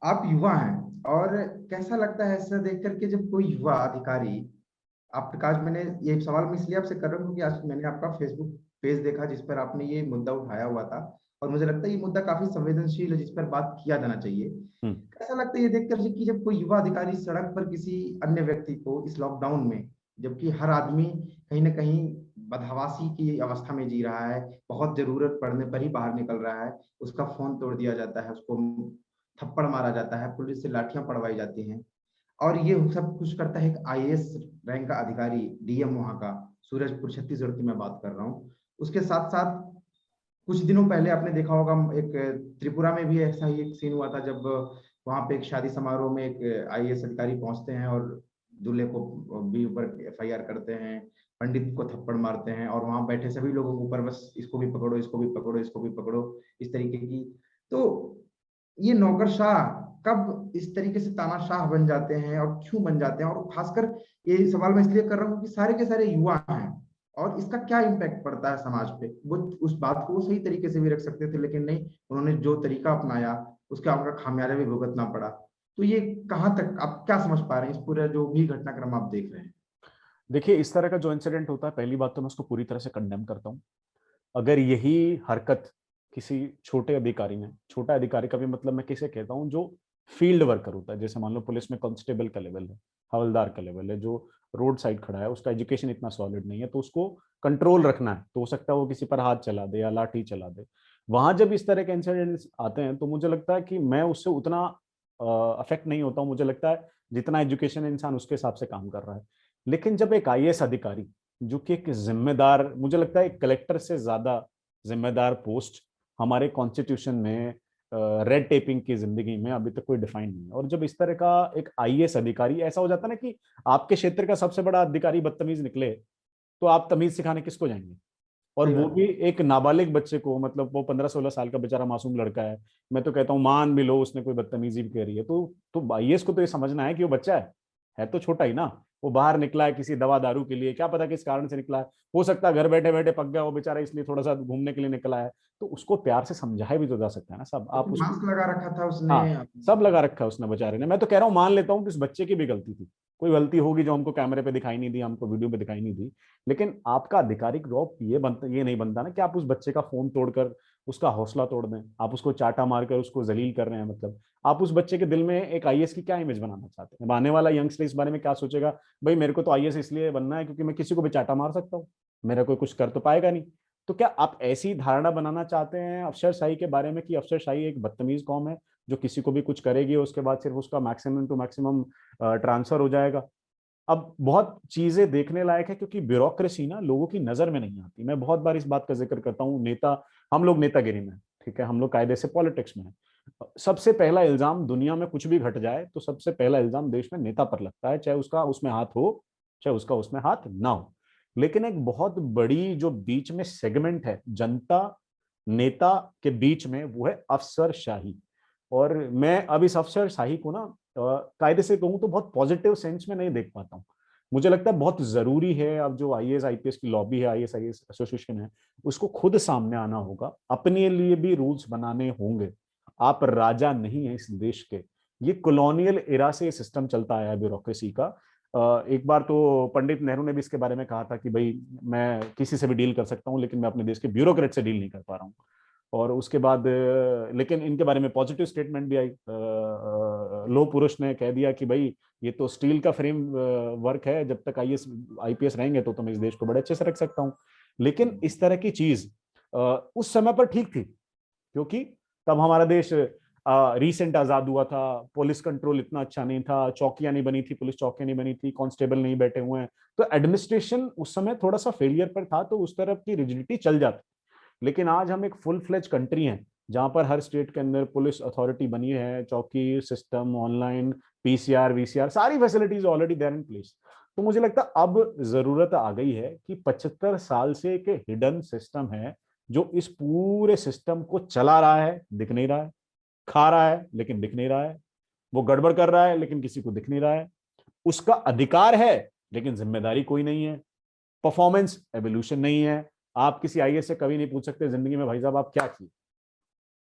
आप युवा हैं और कैसा लगता है ऐसा देख करके जब कोई युवा अधिकारी आप प्रकाश, मैंने ये सवाल मैं इसलिए आपसे कर रहा हूँ क्योंकि आज मैंने आपका फेसबुक पेज देखा जिस पर आपने ये मुद्दा उठाया हुआ था और मुझे लगता है ये मुद्दा काफी संवेदनशील है जिस पर बात किया जाना चाहिए। हम्म। कैसा लगता है ये देखकर कि जब कोई युवा अधिकारी सड़क पर किसी अन्य व्यक्ति को इस लॉकडाउन में, जबकि हर आदमी कहीं ना कहीं बदहवासी की अवस्था में जी रहा है, बहुत जरूरत पड़ने पर ही बाहर निकल रहा है, उसका फोन तोड़ दिया जाता है, उसको थप्पड़ मारा जाता है, पुलिस से लाठियां पड़वाई जाती हैं, और ये सब कुछ करता है एक आईएएस रैंक का अधिकारी, डीएम वहां का, सूरजपुर छत्तीसगढ़ की मैं बात कर रहा हूँ। उसके साथ साथ कुछ दिनों पहले आपने देखा होगा एक त्रिपुरा में भी ऐसा ही एक सीन हुआ था जब वहां पे एक शादी समारोह में एक आईएएस अधिकारी पहुंचते हैं और दूल्हे को भी ऊपर एफआईआर करते हैं, पंडित को थप्पड़ मारते हैं और वहां बैठे सभी लोगों के ऊपर बस इसको भी पकड़ो, इसको भी पकड़ो, इसको भी पकड़ो, इस तरीके की। तो ये नौकरशाह कब इस तरीके से तानाशाह बन जाते हैं और क्यों बन जाते हैं, और खासकर ये सवाल मैं इसलिए कर रहा हूँ कि सारे के सारे युवा हैं और इसका क्या इम्पैक्ट पड़ता है समाज पे। वो उस बात को वो सही तरीके से भी रख सकते थे लेकिन नहीं, उन्होंने जो तरीका अपनाया उसका उनका खामियाजा भी भुगतना पड़ा। तो ये कहाँ तक आप क्या समझ पा रहे हैं इस पूरे जो भी घटनाक्रम आप देख रहे हैं। देखिए, इस तरह का जो इंसिडेंट होता है, पहली बात तो मैं उसको पूरी तरह से कंडेम करता हूँ। अगर यही हरकत किसी छोटे अधिकारी ने, छोटा अधिकारी का भी मतलब मैं किसे कहता हूँ, जो फील्ड वर्कर होता है, जैसे मान लो पुलिस में कांस्टेबल का लेवल है, हवलदार का लेवल है, जो रोड साइड खड़ा है, उसका एजुकेशन इतना सॉलिड नहीं है, तो उसको कंट्रोल रखना है, तो हो सकता है वो किसी पर हाथ चला दे या लाठी चला दे। वहां जब इस तरह के इंसिडेंट्स आते हैं तो मुझे लगता है कि मैं उससे उतना अफेक्ट नहीं होता हूँ। मुझे लगता है जितना एजुकेशन इंसान उसके हिसाब से काम कर रहा है। लेकिन जब एक आईएएस अधिकारी, जो कि एक जिम्मेदार, मुझे लगता है एक कलेक्टर से ज्यादा जिम्मेदार पोस्ट हमारे कॉन्स्टिट्यूशन में, रेड टेपिंग की जिंदगी में अभी तक कोई डिफाइन नहीं है, और जब इस तरह का एक आईएएस अधिकारी, ऐसा हो जाता है ना कि आपके क्षेत्र का सबसे बड़ा अधिकारी बदतमीज निकले, तो आप तमीज सिखाने किसको जाएंगे? और सही वो बात भी एक नाबालिग बच्चे को, मतलब वो 15-16 साल का बेचारा मासूम लड़का है। मैं तो कहता हूँ मान भी लो उसने कोई बदतमीजी भी करी है, तो आईएएस को तो ये समझना है कि वो बच्चा है तो छोटा ही ना। वो बाहर निकला है किसी दवा दारू के लिए, क्या पता किस कारण से निकला है, हो सकता है घर बैठे बैठे पक गया वो बेचारा, इसलिए थोड़ा सा घूमने के लिए निकला है। तो उसको प्यार से समझाया भी तो जा सकता है ना सब, है। आप उसको। मास्क लगा रखा था उसने। हाँ, सब लगा रखा है उसने बेचारे ने। मैं तो कह रहा हूँ, मान लेता हूँ कि उस बच्चे की भी गलती थी, कोई गलती होगी जो हमको कैमरे पे दिखाई नहीं दी, हमको वीडियो पे दिखाई नहीं दी। लेकिन आपका आधिकारिक रौब ये नहीं बनता ना कि आप उस बच्चे का फोन तोड़कर उसका हौसला तोड़ दें, आप उसको चाटा मारकर उसको जलील कर रहे हैं। मतलब आप उस बच्चे के दिल में एक आईएएस की क्या इमेज बनाना चाहते हैं? अब आने वाला यंगस्टर इस बारे में क्या सोचेगा? भाई मेरे को तो आईएएस इसलिए बनना है क्योंकि मैं किसी को भी चाटा मार सकता हूँ, मेरा कोई कुछ कर तो पाएगा नहीं। तो क्या आप ऐसी धारणा बनाना चाहते हैं अफसरशाही के बारे में कि अफसरशाही एक बदतमीज कौम है जो किसी को भी कुछ करेगी, उसके बाद सिर्फ उसका मैक्सिमम टू मैक्सिमम ट्रांसफर हो जाएगा? अब बहुत चीजें देखने लायक है, क्योंकि ब्यूरोक्रेसी ना लोगों की नजर में नहीं आती। मैं बहुत बार इस बात का जिक्र करता हूँ, नेता, हम लोग नेतागिरी में हैं, ठीक है, हम लोग कायदे से पॉलिटिक्स में हैं। सबसे पहला इल्जाम दुनिया में कुछ भी घट जाए तो सबसे पहला इल्जाम देश में नेता पर लगता है, चाहे उसका उसमें हाथ हो, चाहे उसका उसमें हाथ ना हो। लेकिन एक बहुत बड़ी जो बीच में सेगमेंट है जनता नेता के बीच में, वो है अफसरशाही। और मैं अब इस अफसरशाही को ना कायदे से कहूं तो बहुत पॉजिटिव सेंस में नहीं देख पाता हूँ। मुझे लगता है बहुत जरूरी है, अब जो आईएएस आईपीएस की लॉबी है, आईएएस आईएएस एसोसिएशन है, उसको खुद सामने आना होगा, अपने लिए भी रूल्स बनाने होंगे। आप राजा नहीं है इस देश के। ये कॉलोनियल एरा से सिस्टम चलता आया है ब्यूरोक्रेसी का। एक बार तो पंडित नेहरू ने भी इसके बारे में कहा था कि भाई मैं किसी से भी डील कर सकता हूँ, लेकिन मैं अपने देश के ब्यूरोक्रेट से डील नहीं कर पा रहा हूँ। और उसके बाद लेकिन इनके बारे में पॉजिटिव स्टेटमेंट भी आई। लो पुरुष ने कह दिया कि भाई ये तो स्टील का फ्रेम वर्क है, जब तक आईएएस आईपीएस रहेंगे तो मैं इस देश को बड़े अच्छे से रख सकता हूँ। लेकिन इस तरह की चीज उस समय पर ठीक थी, क्योंकि तब हमारा देश रिसेंट आजाद हुआ था, पुलिस कंट्रोल इतना अच्छा नहीं था, चौकियां नहीं बनी थी, पुलिस चौकियां नहीं बनी थी, कांस्टेबल नहीं बैठे हुए हैं, तो एडमिनिस्ट्रेशन उस समय थोड़ा सा फेलियर पर था, तो उस तरफ की रिजिडिटी चल जाती। लेकिन आज हम एक फुल फ्लेज कंट्री हैं, जहां पर हर स्टेट के अंदर पुलिस अथॉरिटी बनी है, चौकी सिस्टम, ऑनलाइन पीसीआर वीसीआर, सारी facilities already there in place. तो मुझे लगता है अब जरूरत आ गई है कि 75 साल से एक हिडन सिस्टम है जो इस पूरे सिस्टम को चला रहा है, दिख नहीं रहा है, खा रहा है लेकिन दिख नहीं रहा है, वो गड़बड़ कर रहा है लेकिन किसी को दिख नहीं रहा है, उसका अधिकार है लेकिन जिम्मेदारी कोई नहीं है, परफॉर्मेंस एवोल्यूशन नहीं है। आप किसी आईएएस से कभी नहीं पूछ सकते जिंदगी में भाई साहब आप क्या किए।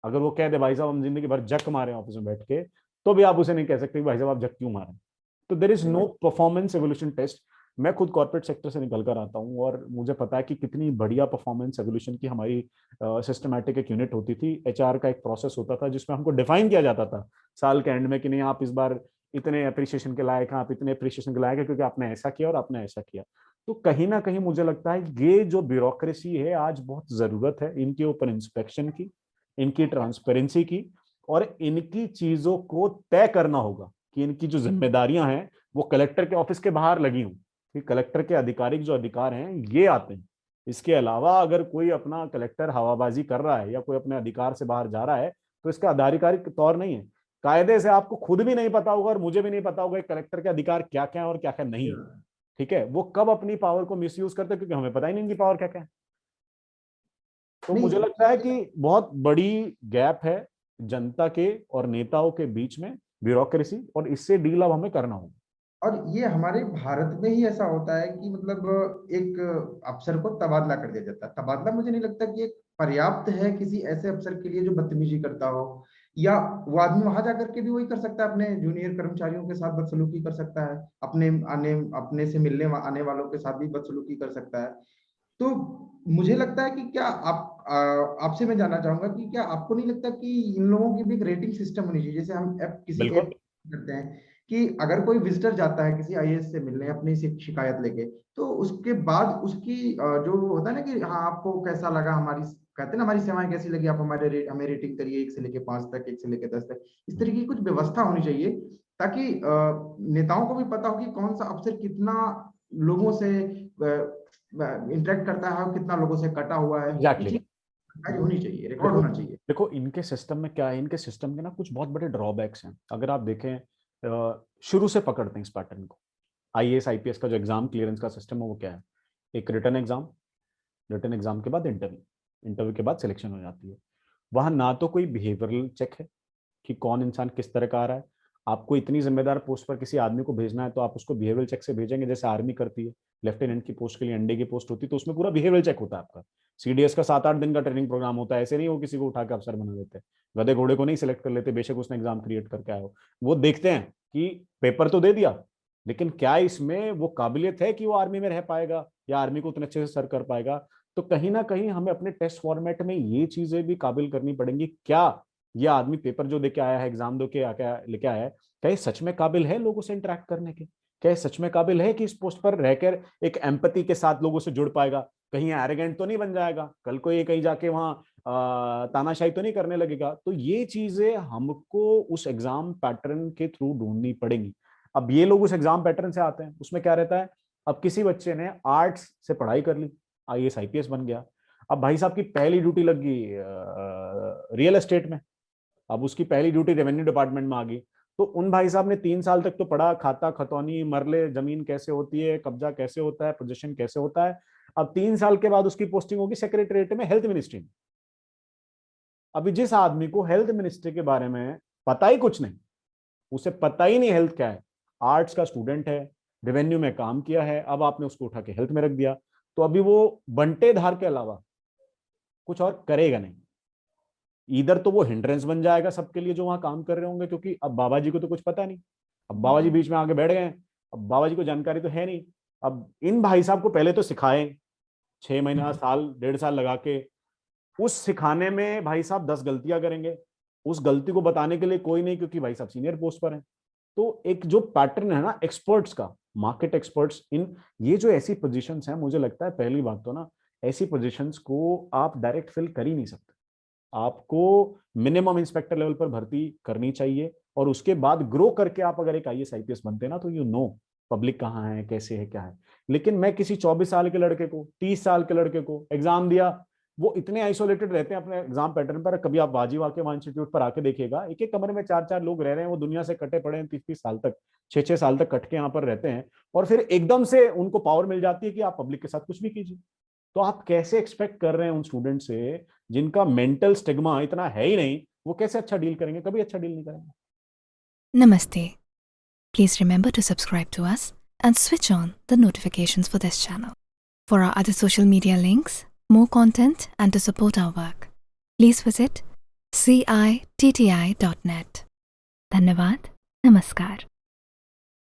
अगर वो कह दे भाई साहब हम जिंदगी भर जक मारे ऑफिस में बैठ के, तो भी आप उसे नहीं कह सकते भाई साहब आप जग क्यों मारे। तो there is no performance evolution test. मैं खुद कॉर्पोरेट सेक्टर से निकल कर आता हूँ और मुझे पता है कि कितनी बढ़िया परफॉर्मेंस एवोल्यूशन की हमारी सिस्टमैटिक एक यूनिट होती थी। एचआर का एक प्रोसेस होता था जिसमें हमको डिफाइन किया जाता था साल के एंड में कि नहीं आप इस बार इतने अप्रिसिएशन के लायक हैं, आप इतने अप्रिसिएशन के लायक हैं क्योंकि आपने ऐसा किया और आपने ऐसा किया। तो कहीं ना कहीं मुझे लगता है ये जो ब्यूरोक्रेसी है आज बहुत जरूरत है इनके ऊपर इंस्पेक्शन की, इनकी ट्रांसपेरेंसी की, और इनकी चीजों को तय करना होगा कि इनकी जो जिम्मेदारियां हैं वो कलेक्टर के ऑफिस के बाहर लगी हों, कि कलेक्टर के आधिकारिक जो अधिकार हैं ये आते हैं। इसके अलावा अगर कोई अपना कलेक्टर हवाबाजी कर रहा है या कोई अपने अधिकार से बाहर जा रहा है तो इसका आधिकारिक तौर नहीं है। कायदे से आपको खुद भी नहीं पता होगा और मुझे भी नहीं पता होगा कलेक्टर के अधिकार क्या क्या है और क्या क्या नहीं है। ठीक है, वो कब अपनी पावर को मिसयूज करते हैं क्योंकि हमें पता ही नहीं इनकी पावर क्या क्या है। तो मुझे लगता है कि बहुत बड़ी गैप है जनता के और नेताओं के बीच में, ब्यूरोक्रेसी, और इससे डील अब हमें करना होगा। और ये हमारे भारत में ही ऐसा होता है कि मतलब एक अफसर को तबादला कर दिया जाता है। तबादला मुझे नहीं लगता कि एक पर्याप्त है किसी ऐसे अफसर के लिए जो बदतमीजी करता हो, या वो आदमी वहां जाकर के भी वही कर सकता है, अपने जूनियर कर्मचारियों के साथ बदसलूकी कर सकता है, अपने से मिलने आने वालों के साथ भी बदसलूकी कर सकता है। तो मुझे लगता है कि क्या आपसे मैं जानना चाहूंगा कि क्या आपको नहीं लगता कि इन लोगों की भी एक रेटिंग सिस्टम होनी चाहिए, जैसे हम किसी बिल्कुल ऐप करते हैं कि अगर कोई विजिटर जाता है किसी आईएएस से मिलने अपनी शिकायत लेके, तो उसके बाद उसकी जो होता है ना कि हाँ आपको कैसा लगा हमारी, कहते हैं ना हमारी सेवाएं कैसी लगी, आप हमें रेटिंग करिए 1 से लेके 5 तक, 1 से लेके 10 तक। इस तरीके की कुछ व्यवस्था होनी चाहिए ताकि नेताओं को भी पता हो कि कौन सा अफसर कितना लोगों से इंटरेक्ट करता है और कितना लोगों से कटा हुआ है। ये एग्जैक्टली। चीज होनी चाहिए, रिकॉर्ड देखो होना चाहिए। देखो इनके सिस्टम में क्या है, इनके सिस्टम के ना कुछ बहुत बड़े ड्रॉबैक्स हैं। अगर आप देखें शुरू से पकड़ते हैं इस पैटर्न को, आईएएस आईपीएस का जो एग्जाम क्लियरेंस का सिस्टम है वो क्या है, एक रिटर्न एग्जाम, रिटर्न एग्जाम के बाद इंटरव्यू, इंटरव्यू के बाद सिलेक्शन हो जाती है। वहां ना तो कोई बिहेवियरल चेक है कि कौन इंसान किस तरह का आ रहा है। आपको इतनी जिम्मेदार पोस्ट पर किसी आदमी को भेजना है तो आप उसको बिहेवियरल चेक से भेजेंगे, जैसे आर्मी करती है। लेफ्टिनेंट की पोस्ट के लिए एनडी की पोस्ट होती है तो उसमें पूरा बिहेवियरल चेक होता है आपका। सीडीएस का 7-8 दिन का ट्रेनिंग प्रोग्राम होता है, ऐसे नहीं वो किसी को उठा के अफसर बना देते, गधे घोड़े को नहीं सिलेक्ट कर लेते, बेशक उसने एग्जाम क्रिएट करके आया हो। वो देखते हैं कि पेपर तो दे दिया लेकिन क्या इसमें वो काबिलियत है कि वो आर्मी में रह पाएगा या आर्मी को उतने अच्छे से सर्व कर पाएगा। तो कहीं ना कहीं हमें अपने टेस्ट फॉर्मेट में ये चीजें भी काबिल करनी पड़ेंगी, क्या ये आदमी पेपर जो देके आया है, एग्जाम दो के लेके आया है, क्या ये सच में काबिल है लोगों से इंटरेक्ट करने के, क्या ये सच में काबिल है कि इस पोस्ट पर रहकर एक एम्पैथी के साथ लोगों से जुड़ पाएगा, कहीं एरोगेंट तो नहीं बन जाएगा, कल को ये कहीं जाके वहां तानाशाही तो नहीं करने लगेगा। तो ये चीजें हमको उस एग्जाम पैटर्न के थ्रू ढूंढनी पड़ेगी। अब ये लोग उस एग्जाम पैटर्न से आते हैं, उसमें क्या रहता है, अब किसी बच्चे ने आर्ट्स से पढ़ाई कर ली, आईएएस आईपीएस बन गया, अब भाई साहब की पहली ड्यूटी लग गई रियल एस्टेट में, अब उसकी पहली ड्यूटी रेवेन्यू डिपार्टमेंट में आ गई। तो उन भाई साहब ने 3 साल तक तो पढ़ा, खाता खतौनी मरले, जमीन कैसे होती है, कब्जा कैसे होता है, पोजीशन कैसे होता है। अब 3 साल के बाद उसकी पोस्टिंग होगी सेक्रेटरीट में, हेल्थ मिनिस्ट्री में। अभी जिस आदमी को हेल्थ मिनिस्ट्री के बारे में पता ही कुछ नहीं, उसे पता ही नहीं हेल्थ क्या है, आर्ट्स का स्टूडेंट है, रेवेन्यू में काम किया है, अब आपने उसको उठा के हेल्थ में रख दिया, तो अभी वो बंटेधार के अलावा कुछ और करेगा नहीं। इधर तो वो हिंड्रेंस बन जाएगा सबके लिए जो वहां काम कर रहे होंगे, क्योंकि अब बाबा जी को तो कुछ पता नहीं, अब बाबा जी बीच में आगे बैठ गए, अब बाबा जी को जानकारी तो है नहीं। अब इन भाई साहब को पहले तो सिखाएं 6 महीना साल 1.5 साल लगा के, उस सिखाने में भाई साहब 10 गलतियां करेंगे, उस गलती को बताने के लिए कोई नहीं क्योंकि भाई साहब सीनियर पोस्ट पर हैं। तो एक जो पैटर्न है ना एक्सपर्ट्स का, मार्केट एक्सपर्ट्स, इन ये जो ऐसी पोजीशंस हैं, मुझे लगता है पहली बात तो ना ऐसी पोजीशंस को आप डायरेक्ट फिल कर ही नहीं सकते, आपको मिनिमम इंस्पेक्टर लेवल पर भर्ती करनी चाहिए और उसके बाद ग्रो करके आप अगर एक आईएएस आईपीएस बनते हैं ना तो यू नो पब्लिक कहाँ है, कैसे है, क्या है। लेकिन मैं किसी 24 साल के लड़के को, 30 साल के लड़के को एग्जाम दिया, वो इतने आइसोलेटेड रहते हैं अपने एग्जाम पैटर्न पर, कभी आप वाजी वाके वहां इंस्टीट्यूट पर आके देखिएगा, एक एक कमरे में 4-4 लोग रह रहे हैं, वो दुनिया से कटे पड़े हैं, 30-30 साल तक, 6-6 साल तक कट के यहाँ पर रहते हैं, और फिर एकदम से उनको पावर मिल जाती है कि आप पब्लिक के साथ कुछ भी कीजिए। तो आप कैसे एक्सपेक्ट कर रहे हैं उन स्टूडेंट से जिनका मेंटल स्टिग्मा इतना है ही नहीं, वो कैसे अच्छा डील करेंगे, कभी अच्छा डील नहीं करेंगे। Namaste. Please remember to subscribe to us and switch on the notifications for this channel. For our other social media links, more content, and to support our work, please visit citti.net. धन्यवाद। नमस्कार।